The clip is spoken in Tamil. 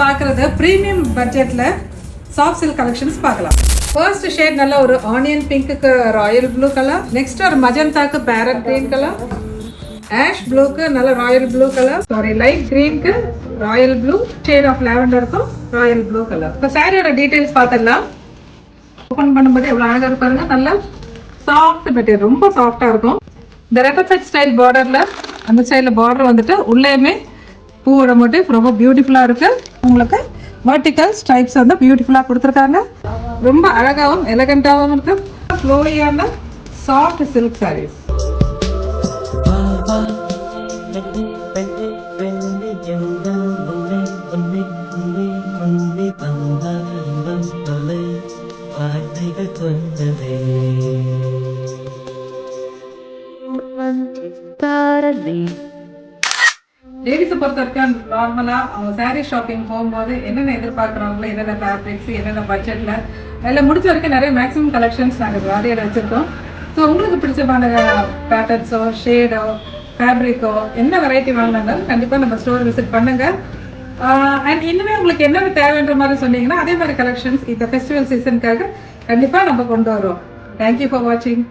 பார்க்குறது ப்ரீமியம் பட்ஜெட்டில் சாஃப்ட் சில்க் கலெக்ஷன்ஸ் பார்க்கலாம். ஃபர்ஸ்ட் ஷேட் நல்ல ஒரு ஆனியன் பிங்க்குக்கு ராயல் ப்ளூ கலர், நெக்ஸ்ட் ஒரு மஜந்தாக்கு பேரட் கிரீன் கலர், ஆஷ் ப்ளூக்கு நல்ல ராயல் ப்ளூ கலர், லைட் கிரீனுக்கு ராயல் ப்ளூ, ஷேட் ஆஃப் லாவெண்டருக்கும் ராயல் ப்ளூ கலர். இப்போ சாரியோட டீட்டெயில்ஸ் பார்த்துடலாம். ஓப்பன் பண்ணும்போது எவ்வளோ அழகாக இருப்பாருங்க. நல்ல சாஃப்ட் மெட்டீரியல், ரொம்ப சாஃப்டாக இருக்கும். இந்த ரெட்டர்ஃபெட் ஸ்டைல் பார்டரில் அந்த ஸ்டைலில் பார்டர் வந்துட்டு உள்ளேயுமே பூவோட மோட்டிவ் ரொம்ப பியூட்டிஃபுல்லாக இருக்கு. உங்களுக்கு வெர்டிக்கல் ஸ்ட்ரைப்ஸ் வந்து பியூட்டிஃபுல்லாக கொடுத்துருக்காங்க. ரொம்ப அழகாகவும் எலகண்டாகவும் இருக்கு. ஃப்ளோயியான சாஃப்ட் சில்க் சாரீஸ். லேடிஸை பொறுத்த வரைக்கும் நார்மலாக அவங்க சாரீ ஷாப்பிங் போகும்போது என்னென்ன எதிர்பார்க்குறாங்களோ, என்னென்ன ஃபேப்ரிக்ஸ், என்னென்ன பட்ஜெட்டில் அதில் முடிச்ச வரைக்கும் நிறைய மேக்ஸிமம் கலெக்ஷன்ஸ் நாங்கள் வாரியில் வச்சுருக்கோம். ஸோ உங்களுக்கு பிடிச்சமான பேட்டர்ன்ஸோ, ஷேடோ, ஃபேப்ரிக்கோ என்ன வெரைட்டி வாங்கினாலும் கண்டிப்பாக நம்ம ஸ்டோர் விசிட் பண்ணுங்கள். அண்ட் இன்னுமே உங்களுக்கு என்னென்ன தேவைன்ற மாதிரி சொன்னீங்கன்னா அதே மாதிரி கலெக்ஷன்ஸ் இந்த ஃபெஸ்டிவல் சீசனுக்காக கண்டிப்பாக நம்ம கொண்டு வரோம். தேங்க்யூ ஃபார் வாட்சிங்.